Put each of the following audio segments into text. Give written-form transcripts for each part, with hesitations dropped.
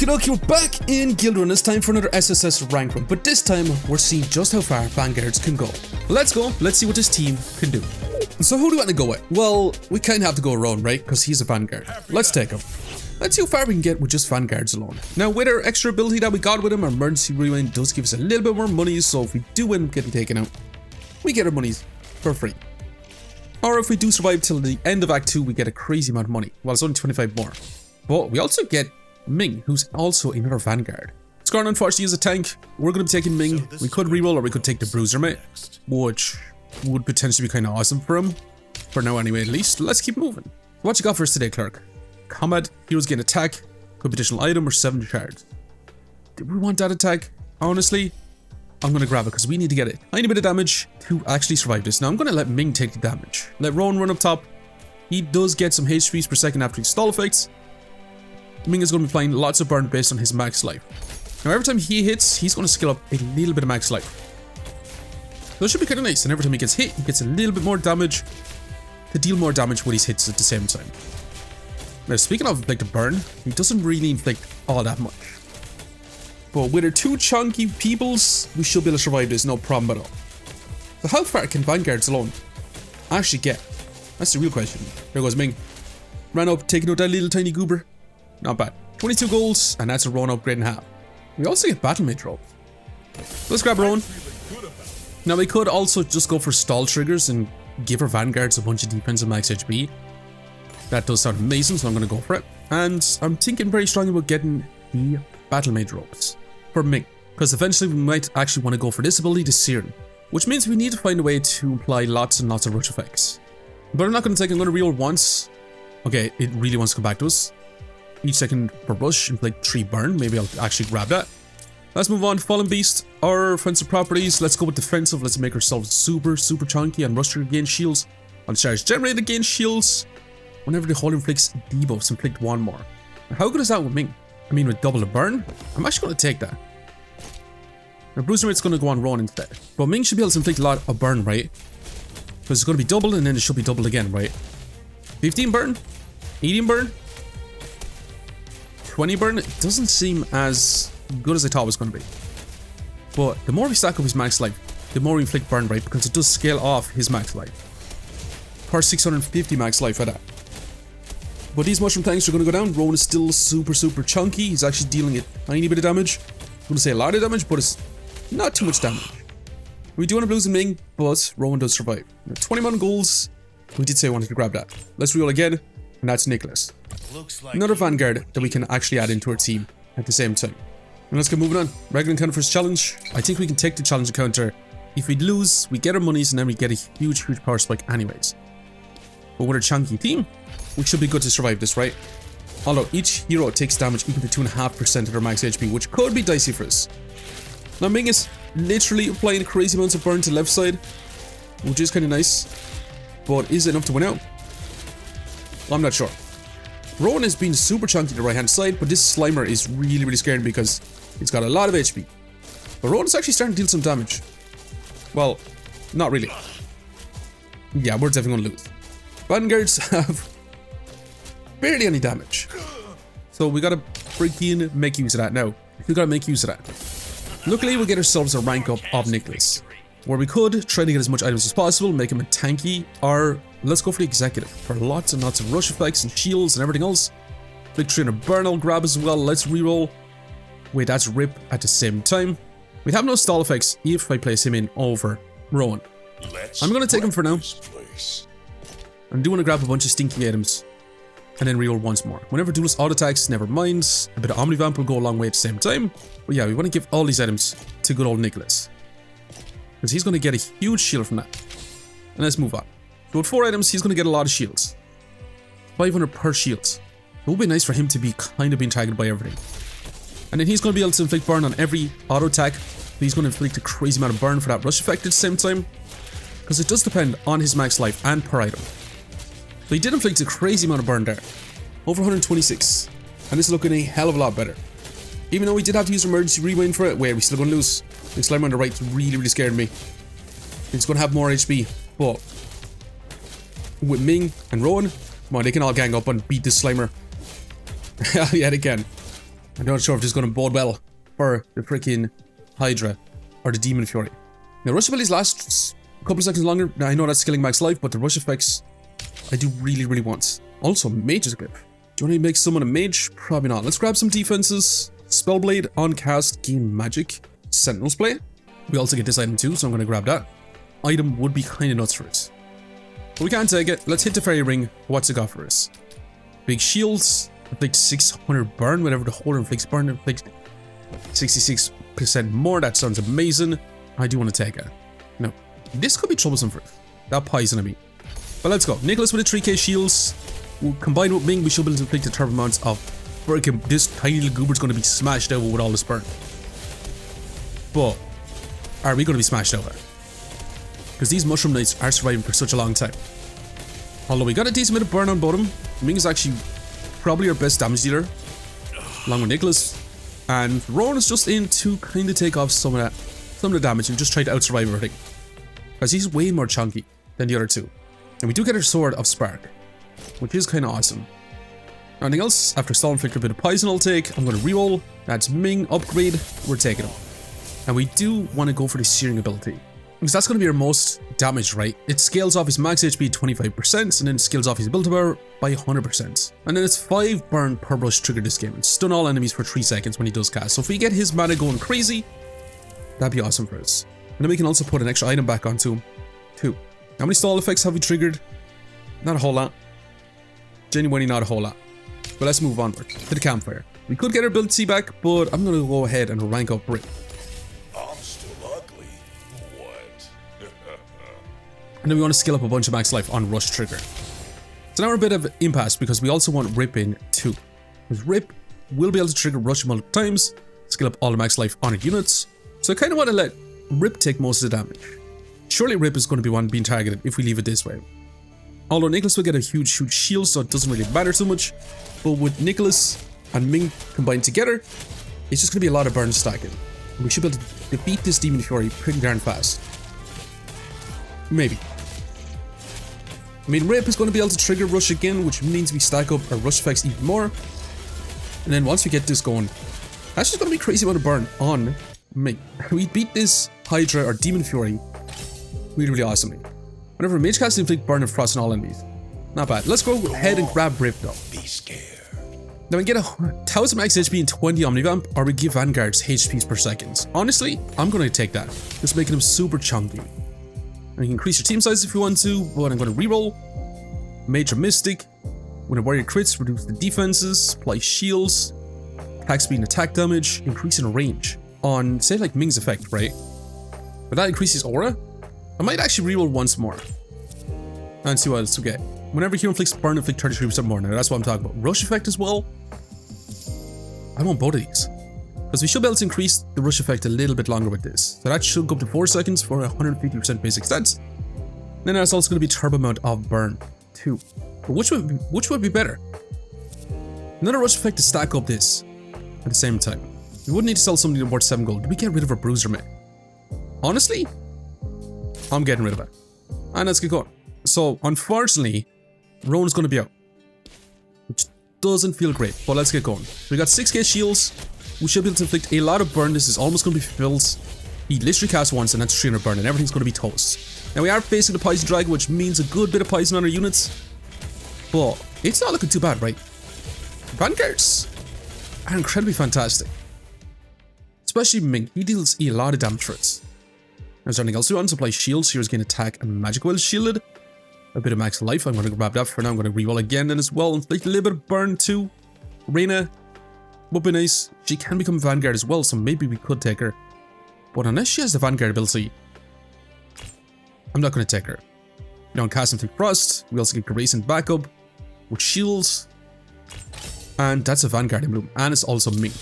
Okie dokie, we're back in Guildrun. It's time for another SSS rank run, but this time we're seeing just how far Vanguards can go. Let's go, let's see what this team can do. So who do we want to go with? Well, we kind of have to go Rowan, right? Because he's a Vanguard. Let's take him. Let's see how far we can get with just Vanguards alone. Now, with our extra ability that we got with him, our emergency rewind does give us a little bit more money, so if we do end up getting taken out, we get our monies for free. Or if we do survive till the end of Act 2, we get a crazy amount of money. Well, it's only 25 more. But we also get Ming, who's also another Vanguard. Scarn unfortunately is a tank. We're going to be taking Ming. We could reroll or we could take the Bruiser mate, which would potentially be kind of awesome for him. For now anyway, at least. Let's keep moving. What you got for us today, Clerk? Combat, heroes gain attack, could be additional item or 7 shards. Do we want that attack? Honestly, I'm going to grab it because we need to get it. I need a bit of damage to actually survive this. Now I'm going to let Ming take the damage. Let Rowan run up top. He does get some HPs per second after his stall effects. Ming is going to be applying lots of burn based on his max life. Now every time he hits, he's going to skill up a little bit of max life. So it should be kind of nice, and every time he gets hit, he gets a little bit more damage to deal more damage with his hits at the same time. Now speaking of like the burn, he doesn't really inflict all that much. But with our 2 chunky peoples, we should be able to survive this, no problem at all. So how far can Vanguards alone actually get? That's the real question. There goes Ming. Ran up, taking out that little tiny goober. Not bad. 22 goals, and that's a Rowan upgrade in half. We also get Battlemate ropes. Let's grab Rowan. Now we could also just go for stall triggers and give our Vanguards a bunch of defense and max HP. That does sound amazing, so I'm going to go for it. And I'm thinking very strongly about getting the Battlemate ropes for Ming, because eventually we might actually want to go for this ability to sear him, which means we need to find a way to apply lots and lots of rush effects. But I'm not going to take, I'm going to reroll once. Okay, it really wants to come back to us. Each second per rush, inflict 3 burn. Maybe I'll actually grab that. Let's move on to Fallen Beast. Our offensive properties. Let's go with defensive. Let's make ourselves super chunky. And rush trigger gain shields. On charge generated gain shields. Whenever the whole inflicts debuffs, inflict 1 more. Now, how good is that with Ming? I mean, with double the burn? I'm actually going to take that. Now, Bruiser mate's going to go on Rowan instead. But Ming should be able to inflict a lot of burn, right? Because it's going to be doubled and then it should be doubled again, right? 15 burn? 18 burn? 20 burn? It doesn't seem as good as I thought it was going to be. But the more we stack up his max life, the more we inflict burn, right? Because it does scale off his max life. Per 650 max life at that. But these mushroom tanks are going to go down. Rowan is still super chunky. He's actually dealing a tiny bit of damage. I'm going to say a lot of damage, but it's not too much damage. We do want to lose Ming, but Rowan does survive. Now, 21 goals. We did say we wanted to grab that. Let's reroll again, and that's Niklas. Like another Vanguard that we can actually add into our team at the same time. And let's get moving on. Regular encounter first challenge. I think we can take the challenge encounter. If we lose, we get our monies and then we get a huge power spike anyways. But with our chunky team, we should be good to survive this, right? Although each hero takes damage equal to 2.5% of their max HP, which could be dicey for us. Now Ming is literally applying crazy amounts of burn to the left side, which is kind of nice. But is it enough to win out? Well, I'm not sure. Rowan has been super chunky to the right hand side, but this Slimer is really scaring because it's got a lot of HP. But Rowan is actually starting to deal some damage. Well, not really. Yeah, we're definitely going to lose. Vanguards have barely any damage. So we gotta freaking make use of that now. We gotta make use of that. Luckily, we'll get ourselves a rank up of Niklas, where we could try to get as much items as possible, make him a tanky, or let's go for the executive for lots and lots of rush effects and shields and everything else. Victory and a burn I'll grab as well. Let's reroll. Wait, that's rip at the same time. We have no stall effects if I place him in over Rowan. I'm gonna take him for now. I do want to grab a bunch of stinky items and then reroll once more. Whenever duelist auto attacks, never mind. A bit of Omni Vamp will go a long way at the same time. But yeah, we want to give all these items to good old Niklas, because he's going to get a huge shield from that. And let's move on. So with 4 items, he's going to get a lot of shields. 500 per shield. It would be nice for him to be kind of being targeted by everything. And then he's going to be able to inflict burn on every auto attack. He's going to inflict a crazy amount of burn for that rush effect at the same time, because it does depend on his max life and per item. So he did inflict a crazy amount of burn there. Over 126. And this is looking a hell of a lot better. Even though we did have to use emergency rewind for it, wait, we're still going to lose. The Slimer on the right really scared me. He's going to have more HP. But with Ming and Rowan, come on, they can all gang up and beat this Slimer. Yet again. I'm not sure if this is going to bode well for the freaking Hydra or the Demon Fury. Now, rush abilities last a couple of seconds longer. Now, I know that's scaling max life, but the rush effects I do really, really want. Also, Mage's Grip. Do you want to make someone a mage? Probably not. Let's grab some defenses. Spellblade, on cast, gain magic. Sentinel's Blade. We also get this item too, so I'm going to grab that. Item would be kind of nuts for us. But we can't take it. Let's hit the fairy ring. What's it got for us? Big shields. Inflict 600 burn. Whenever the holder inflicts burn, inflict 66% more. That sounds amazing. I do want to take it. No, this could be troublesome for us. That poison I mean. But let's go. Niklas with the 3k shields. We'll combine with Ming. We should be able to inflict a turbo amounts of freaking. This tiny little goober's going to be smashed over with all this burn. But are we going to be smashed over? Because these mushroom knights are surviving for such a long time. Although we got a decent bit of burn on bottom. Ming is actually probably our best damage dealer, along with Niklas. And Rowan is just in to kind of take off some of the damage and just try to out-survive everything. Because he's way more chunky than the other two. And we do get a Sword of Spark, which is kind of awesome. Anything else? After Stall Inflictor, a bit of Poison I'll take. I'm going to reroll. That's Ming, upgrade. We're taking him. And we do want to go for the Searing ability. Because that's going to be our most damage, right? It scales off his max HP 25% and then scales off his ability bar by 100%. And then it's 5 burn per brush trigger this game and stun all enemies for 3 seconds when he does cast. So if we get his mana going crazy, that'd be awesome for us. And then we can also put an extra item back onto him, too. How many stall effects have we triggered? Not a whole lot. Genuinely not a whole lot. But let's move onward to the campfire. We could get our ability back, but I'm going to go ahead and rank up Rip. I'm still ugly. What? And then we want to skill up a bunch of max life on Rush Trigger. So now we're a bit of an impasse because we also want Rip in too. Because Rip will be able to trigger Rush multiple times, skill up all the max life on our units. So I kind of want to let Rip take most of the damage. Surely Rip is going to be one being targeted if we leave it this way. Although Niklas will get a huge shield, so it doesn't really matter so much. But with Niklas and Ming combined together, it's just going to be a lot of burn stacking. And we should be able to defeat this Demon Fury pretty darn fast. Maybe. I mean, Rip is going to be able to trigger Rush again, which means we stack up our Rush effects even more. And then once we get this going, that's just going to be a crazy amount of burn on Ming. We beat this Hydra or Demon Fury really, really awesomely. Whenever Mage casts inflict burn and frost on all enemies. Not bad. Let's go ahead and grab Rip though. Be scared. Now we get 1000 max HP and 20 Omnivamp, or we give Vanguards HPs per second. Honestly, I'm going to take that. Just making him super chunky. And you can increase your team size if you want to, but I'm going to reroll. Major Mystic. When a warrior crits, reduce the defenses, apply shields, attack speed and attack damage, increasing range. On, say like Ming's effect, right? But that increases aura. I might actually reroll once more. And see what else we get. Whenever he inflicts burn, inflict 33% more. Now that's what I'm talking about. Rush effect as well. I want both of these. Because we should be able to increase the rush effect a little bit longer with this. So that should go up to 4 seconds for 150% basic stats. Then that's also going to be turbo amount of burn too. But which would be better? Another rush effect to stack up this at the same time. We wouldn't need to sell something worth 7 gold. Did we get rid of our bruiser man? Honestly, I'm getting rid of it. And let's get going. So unfortunately, Rowan's going to be out, which doesn't feel great, but let's get going. We got 6k shields. We should be able to inflict a lot of burn. This is almost going to be fulfilled. He literally casts once and that's 300 burn and everything's going to be toast. Now we are facing the Poison Dragon, which means a good bit of poison on our units, but it's not looking too bad, right? Vanguards are incredibly fantastic. Especially Ming, he deals a lot of damage for us. Is there anything else we want? Supply shields. Here's gain attack and magic well shielded. A bit of max life. I'm going to grab that for now. I'm going to reroll again then as well. Inflict a little bit of burn too. Reyna would be nice. She can become Vanguard as well, so maybe we could take her. But unless she has the Vanguard ability, I'm not going to take her. Now on cast Inflict Frost, we also get Grayson backup with shields. And that's a Vanguard emblem. And it's also Ming.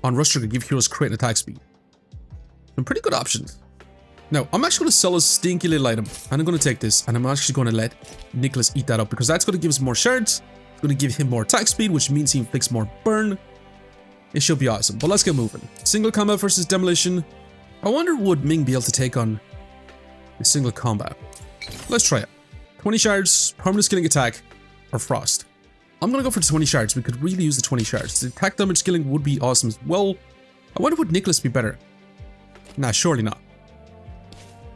On Rush Trigger, give heroes crit and attack speed. Some pretty good options. Now, I'm actually going to sell a stinky little item, and I'm going to take this, and I'm actually going to let Niklas eat that up, because that's going to give us more shards, it's going to give him more attack speed, which means he inflicts more burn. It should be awesome, but let's get moving. Single combat versus demolition. I wonder would Ming be able to take on the single combat? Let's try it. 20 shards, permanent skilling attack, or frost. I'm gonna go for the 20 shards. We could really use the 20 shards. The attack damage scaling would be awesome as well. I wonder would Niklas be better? Nah, surely not.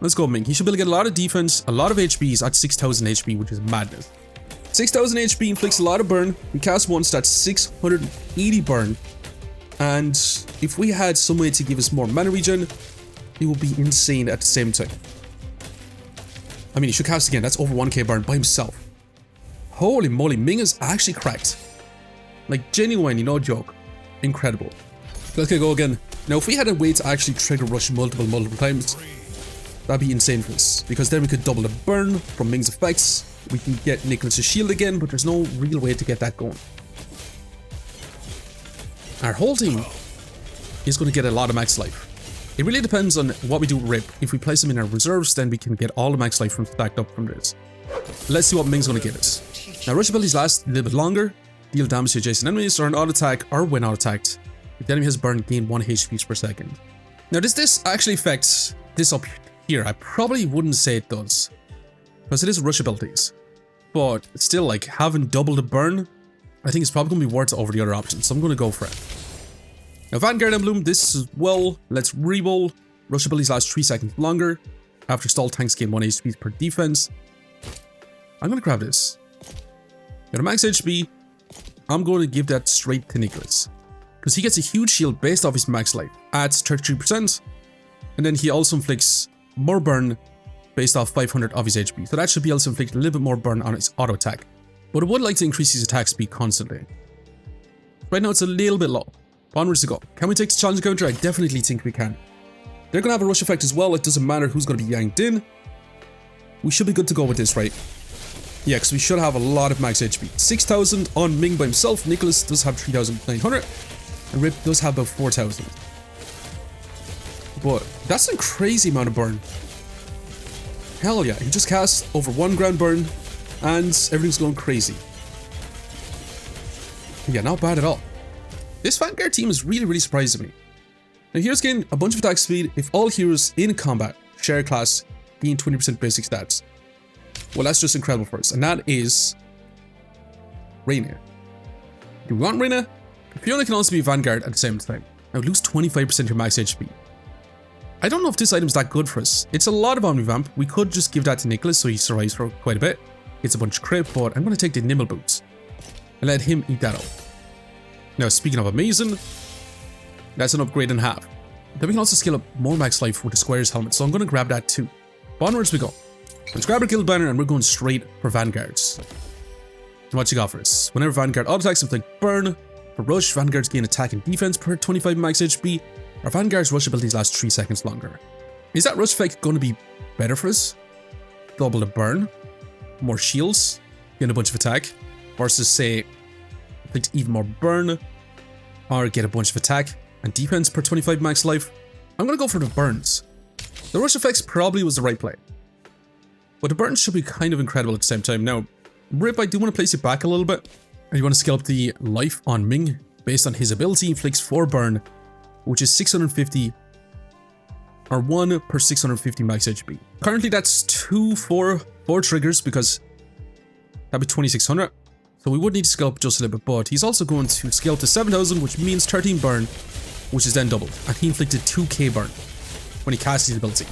Let's go Ming. He should be able to get a lot of defense, a lot of HPs at 6,000 HP, which is madness. 6,000 HP inflicts a lot of burn. We cast once, that's 680 burn. And if we had some way to give us more mana regen, it would be insane at the same time. I mean, he should cast again. That's over 1k burn by himself. Holy moly, Ming is actually cracked. Like, genuinely, no joke. Incredible. Let's go again. Now, if we had a way to actually trigger rush multiple times, that'd be insane for us. Because then we could double the burn from Ming's effects. We can get Niklas' shield again, but there's no real way to get that going. Our whole team is going to get a lot of max life. It really depends on what we do with Rip. If we place them in our reserves, then we can get all the max life from stacked up from this. Let's see what Ming's going to give us. Now, rush abilities last a little bit longer, deal damage to adjacent enemies, or an auto attack, or when auto attacked. If the enemy has burn, gain 1 HP per second. Now, does this actually affect this up here? I probably wouldn't say it does, because it is rush abilities. But still, like, having double the burn, I think it's probably going to be worth it over the other options, so I'm going to go for it. Now, Vanguard Emblem, this as well. Let's re-roll. Rush abilities last 3 seconds longer. After stall, tanks gain 1 HP per defense. I'm going to grab this. Got a max HP. I'm going to give that straight to Niklas, because he gets a huge shield based off his max life. Adds 33%. And then he also inflicts more burn based off 500 of his HP. So that should be able to inflict a little bit more burn on his auto attack. But I would like to increase his attack speed constantly. Right now it's a little bit low. Onwards to go. Can we take this challenge counter? I definitely think we can. They're going to have a rush effect as well. It doesn't matter who's going to be yanked in. We should be good to go with this, right? Yeah, because we should have a lot of max HP. 6,000 on Ming by himself. Niklas does have 3,900. And Rip does have about 4,000. But that's a crazy amount of burn. Hell yeah. He just cast over 1 grand burn. And everything's going crazy. Yeah, not bad at all. This Vanguard team is really surprising me. Now here's getting a bunch of attack speed if all heroes in combat share class gain 20% basic stats. Well, that's just incredible for us. And that is Reyna. Do we want Reyna? Fiona can also be Vanguard at the same time. Now lose 25% of your max HP. I don't know if this item's that good for us. It's a lot of Omnivamp. We could just give that to Niklas so he survives for quite a bit. Gets a bunch of crit, but I'm going to take the Nimble Boots and let him eat that up. Now, speaking of amazing, that's an upgrade in half. Then we can also scale up more max life with the Squire's helmet, so I'm going to grab that too. Onwards we go. Let's grab our guild banner and we're going straight for Vanguards. And what you got for us? Whenever Vanguard auto-attacks, inflict burn. For rush, Vanguards gain attack and defense per 25 max HP. Our Vanguard's rush abilities last 3 seconds longer. Is that rush effect going to be better for us? Double the burn, more shields, gain a bunch of attack, versus say, inflict even more burn, or get a bunch of attack and defense per 25 max life. I'm going to go for the burns. The rush effects probably was the right play, but the burns should be kind of incredible at the same time. Now, Rip, I do want to place it back a little bit. And you want to scale up the life on Ming based on his ability. Inflicts 4 burn, which is 650 or 1 per 650 max HP. Currently that's 4 triggers because that'd be 2600. So we would need to scale up just a little bit, but he's also going to scale up to 7000, which means 13 burn, which is then doubled. And he inflicted 2k burn when he cast his ability.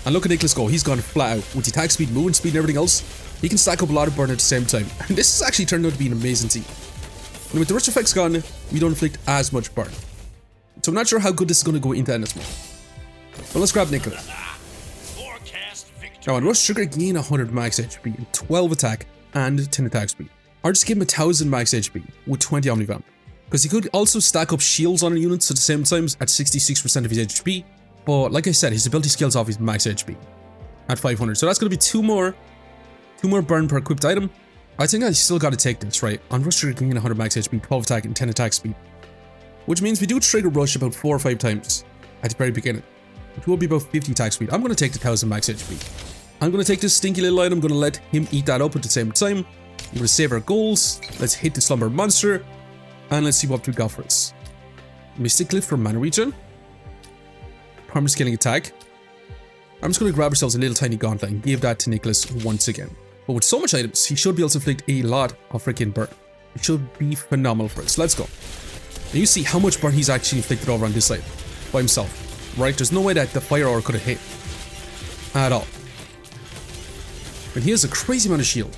And look at Niklas go, he's gone flat out. With the attack speed, movement speed and everything else, he can stack up a lot of burn at the same time. And this has actually turned out to be an amazing team. And with the rush effects gone, we don't inflict as much burn. So I'm not sure how good this is going to go into endless mode. But let's grab Niklas. Now on rush trigger, gain 100 max HP, and 12 attack, and 10 attack speed. Or just give him 1000 max HP with 20 Omnivamp. Because he could also stack up shields on units at the same time at 66% of his HP. But like I said, his ability scales off his max HP at 500. So that's going to be 2 more burn per equipped item. I think I still got to take this, right? On rush trigger, gain 100 max HP, 12 attack, and 10 attack speed. Which means we do trigger rush about 4 or 5 times at the very beginning, which will be about 50 attack speed. I'm going to take the 1000 max HP. I'm going to take this stinky little item. I'm going to let him eat that up at the same time. We're going to save our goals. Let's hit the Slumbering monster. And let's see what we got for us. Mystic Glyph for mana regen. Permanent scaling attack. I'm just going to grab ourselves a little tiny gauntlet and give that to Niklas once again. But with so much items, he should be able to inflict a lot of freaking burn. It should be phenomenal for us. Let's go. And you see how much burn he's actually inflicted over on this side by himself, right? There's no way that the fire aura could have hit at all. And he has a crazy amount of shield.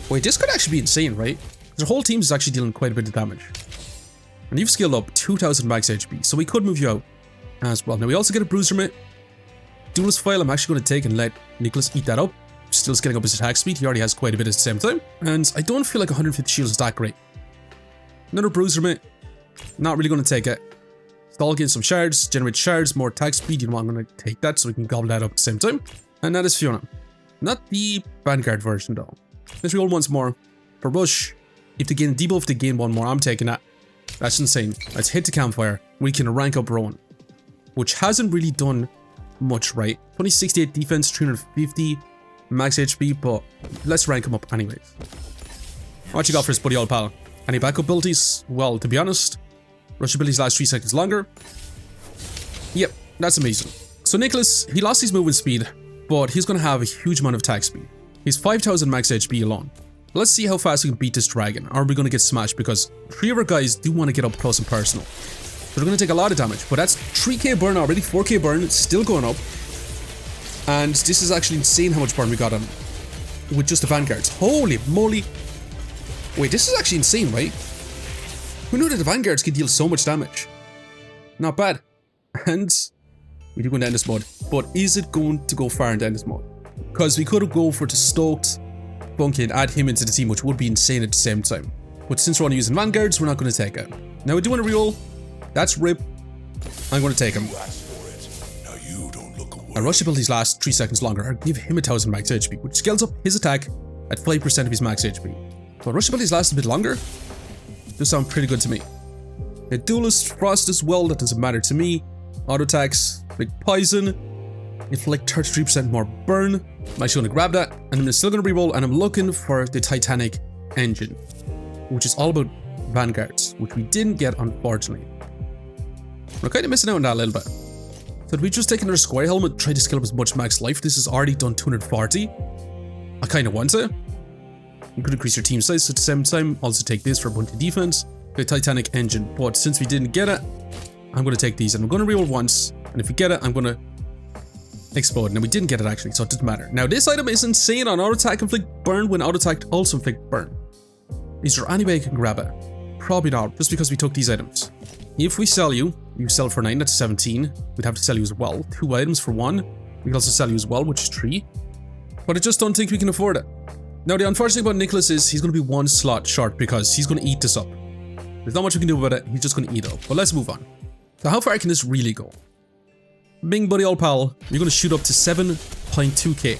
Wait, this could actually be insane, right? Their whole team is actually dealing quite a bit of damage. And you've scaled up 2000 max HP, so we could move you out as well. Now we also get a bruiser mate. Duelist file I'm actually going to take and let Niklas eat that up. Still scaling up his attack speed, he already has quite a bit at the same time. And I don't feel like 150 shields is that great. Another bruiser mate. Not really going to take it. Stall gain some shards, generate shards, more attack speed. You know what, I'm going to take that so we can gobble that up at the same time. And that is Fiona. Not the Vanguard version though. Let's roll once more. For Rush, if they gain debuff, they gain one more. I'm taking that. That's insane. Let's hit the campfire. We can rank up Rowan, which hasn't really done much, right? 2068 defense, 350 max HP, but let's rank him up anyways. What you got for us, buddy old pal? Any backup abilities? Well, to be honest, rush abilities last 3 seconds longer. Yep, that's amazing. So Niklas, he lost his movement speed, but he's going to have a huge amount of attack speed. He's 5000 max HP alone. Let's see how fast we can beat this dragon. Are we going to get smashed? Because 3 of our guys do want to get up close and personal. So they're going to take a lot of damage, but that's 3k burn already, 4k burn, still going up. And this is actually insane how much burn we got on with just the Vanguards. Holy moly. Wait, this is actually insane, right? Who knew that the Vanguards could deal so much damage? Not bad. And we do go into endless mode. But is it going to go far into endless mode? Because we could go for the stoked Bunky and add him into the team, which would be insane at the same time. But since we're only using Vanguards, we're not going to take it. Now we do want to reroll. That's Rip. I'm going to take him. Our rush abilities last 3 seconds longer. I'll give him 1000 max HP, which scales up his attack at 5% of his max HP. But rush abilities last a bit longer. Does sound pretty good to me. A duelist, frost as well, that doesn't matter to me. Auto attacks, big poison, inflict 33% more burn. I'm actually going to grab that, and I'm still going to reroll, and I'm looking for the Titanic engine, which is all about Vanguards, which we didn't get, unfortunately. We're kind of missing out on that a little bit. So we just take another square helmet, try to scale up as much max life. This has already done 240. I kind of want to. You could increase your team size at the same time. Also take this for a bunch of defense. The Titanic engine. But since we didn't get it, I'm going to take these and I'm going to reroll once. And if we get it, I'm going to explode. Now we didn't get it actually, so it doesn't matter. Now this item is insane on auto attack inflict burn when auto attack also inflict burn. Is there any way I can grab it? Probably not, just because we took these items. If we sell you, you sell for 9, that's 17. We'd have to sell you as well. 2 items for 1. We can also sell you as well, which is 3. But I just don't think we can afford it. Now the unfortunate thing about Niklas is he's going to be 1 slot short because he's going to eat this up. There's not much we can do about it, he's just going to eat it up. But let's move on. So how far can this really go? Ming, buddy old pal, you're going to shoot up to 7.2k.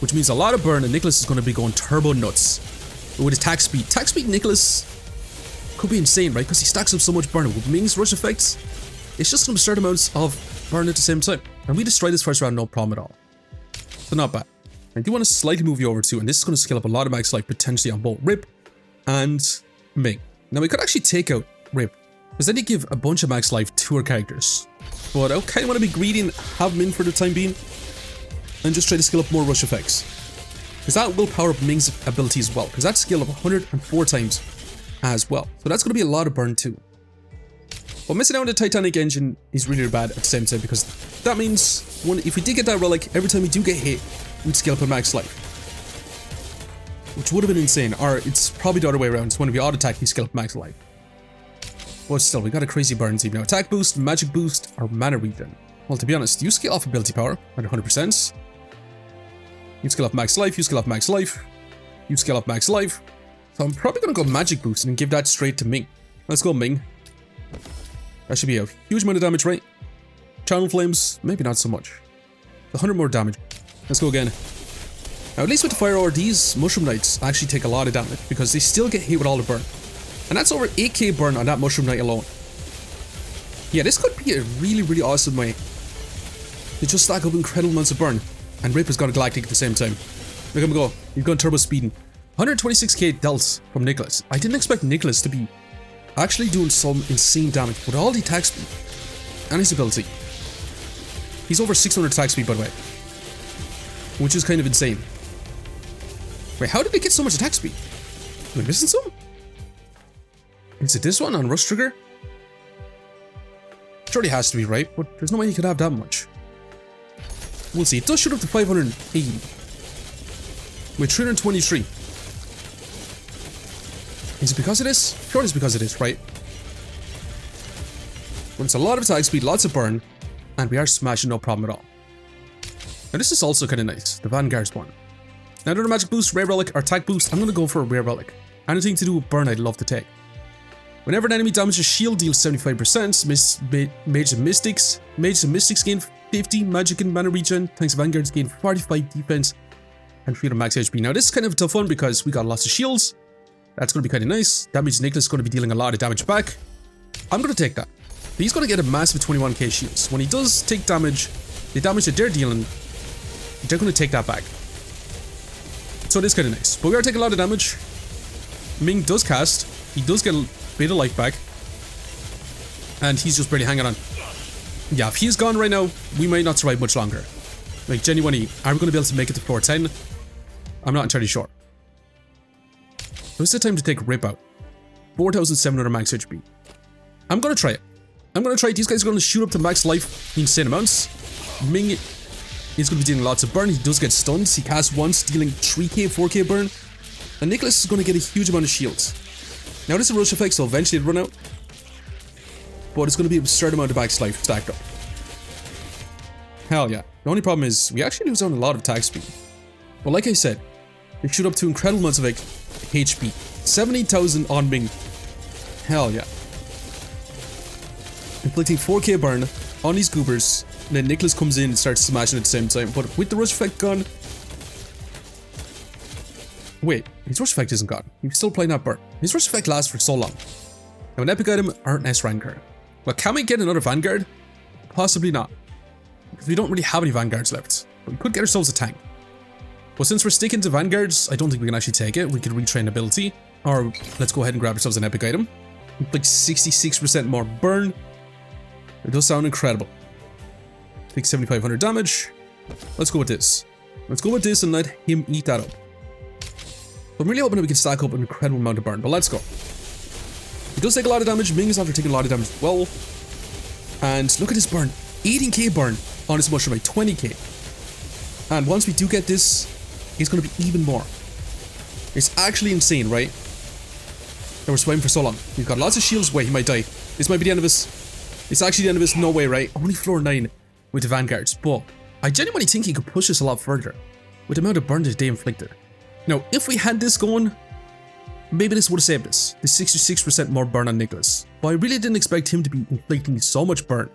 Which means a lot of burn, and Niklas is going to be going turbo nuts. With his attack speed. Attack speed Niklas could be insane, right? Because he stacks up so much burn. With Ming's rush effects, it's just absurd amounts of burn at the same time. And we destroy this first round, no problem at all. So not bad. I do want to slightly move you over too, and this is going to scale up a lot of max life potentially on both Rip and Ming. Now we could actually take out Rip, because then you give a bunch of max life to our characters. But I kind of want to be greedy and have him in for the time being, and just try to scale up more rush effects. Because that will power up Ming's ability as well, because that's scaled up 104 times as well. So that's going to be a lot of burn too. But missing out on the Titanic engine is really bad at the same time, because that means if we did get that relic, every time we do get hit, we'd scale up a max life. Which would have been insane, or it's probably the other way around. So when we auto attack, we scale up max life. But still, we got a crazy burn team now. Attack boost, magic boost, or mana regen. Well, to be honest, you scale off ability power at 100%. You scale up max life, you scale up max life, you scale up max life. So I'm probably going to go magic boost and give that straight to Ming. Let's go Ming. That should be a huge amount of damage, right? Channel flames, maybe not so much. 100 more damage. Let's go again. Now at least with the fire aura, these mushroom knights actually take a lot of damage because they still get hit with all the burn. And that's over 8k burn on that mushroom knight alone. Yeah, this could be a really, really awesome way to just stack up incredible amounts of burn. And Rip has got a galactic at the same time. Look at him go. He's going turbo speeding. 126k dealt from Niklas. I didn't expect Niklas to be actually doing some insane damage with all the attack speed and his ability. He's over 600 attack speed, by the way, which is kind of insane. Wait, how did they get so much attack speed? Am I missing some? Is it this one on Rush Trigger? Surely has to be, right? But there's no way he could have that much. We'll see. It does shoot up to 580. With 323. Is it because of this? Sure, it's because of this, right? But it's a lot of attack speed, lots of burn, and we are smashing no problem at all. Now this is also kind of nice, the Vanguard's one. Now another magic boost, rare relic, or attack boost, I'm going to go for a rare relic. Anything to do with burn I'd love to take. Whenever an enemy damages shield deals 75%, Mage and Mystics gain 50 magic and mana regen, thanks to Vanguards gain 45 defense and 300 max HP. Now this is kind of a tough one because we got lots of shields. That's going to be kind of nice. That means Niklas is going to be dealing a lot of damage back. I'm going to take that. But he's going to get a massive 21k shields. When he does take damage, the damage that they're dealing, they're going to take that back. So it is kind of nice. But we are taking a lot of damage. Ming does cast. He does get a bit of life back. And he's just barely hanging on. Yeah, if he's gone right now, we might not survive much longer. Like, genuinely, are we going to be able to make it to floor 10? I'm not entirely sure. So it's the time to take Rip out. 4,700 max HP. I'm going to try it. I'm going to try it. These guys are going to shoot up to max life insane amounts. Ming is going to be dealing lots of burn. He does get stunned. He casts once, dealing 3k, 4k burn. And Niklas is going to get a huge amount of shields. Now this is a rush effect, so eventually it'll run out. But it's going to be an absurd amount of max life stacked up. Hell yeah. The only problem is we actually lose out on a lot of attack speed. But like I said, they shoot up to incredible amounts of HP. 70,000 on Ming. Hell yeah. Inflicting 4k burn on these goobers. And then Niklas comes in and starts smashing at the same time. But with the rush effect gone... Wait, his rush effect isn't gone. He's still playing that burn. His rush effect lasts for so long. Now an epic item or an S rank card. Well, can we get another Vanguard? Possibly not. Because we don't really have any Vanguards left. But we could get ourselves a tank. But since we're sticking to Vanguards, I don't think we can actually take it. We could retrain ability. Or let's go ahead and grab ourselves an epic item. Like 66% more burn. It does sound incredible. Take 7,500 damage. Let's go with this. Let's go with this and let him eat that up. So I'm really hoping that we can stack up an incredible amount of burn, but let's go. He does take a lot of damage. Ming is after taking a lot of damage as well. And look at this burn. 18k burn on his mushroom, like 20k. And once we do get this, it's going to be even more. It's actually insane, right? That we're surviving for so long. We've got lots of shields. Wait, he might die. This might be the end of us. It's actually the end of us. No way, right? Only floor 9 with the Vanguards. But I genuinely think he could push us a lot further with the amount of burn that they inflicted. Now, if we had this going, maybe this would have saved us. The 66% more burn on Niklas. But I really didn't expect him to be inflicting so much burn.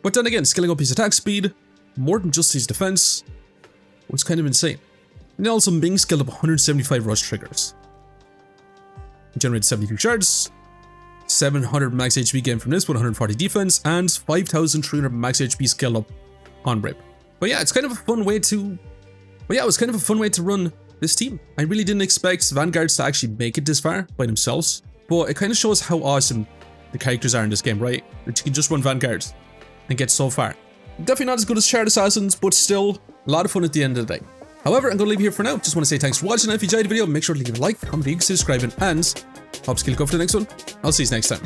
But then again, scaling up his attack speed, more than just his defense, was kind of insane. And also Ming scaled up 175 rush triggers. He generated 72 shards, 700 max HP gain from this, 140 defense, and 5,300 max HP scaled up on Rip. But yeah, it's kind of a fun way to... But yeah, it was kind of a fun way to run this team. I really didn't expect Vanguards to actually make it this far by themselves, but it kind of shows how awesome the characters are in this game, right? That you can just run Vanguards and get so far. Definitely not as good as Shard Assassins, but still a lot of fun at the end of the day. However, I'm going to leave you here for now. Just want to say thanks for watching. If you enjoyed the video, make sure to leave a like, comment, subscribe, and hope to go for the next one. I'll see you next time.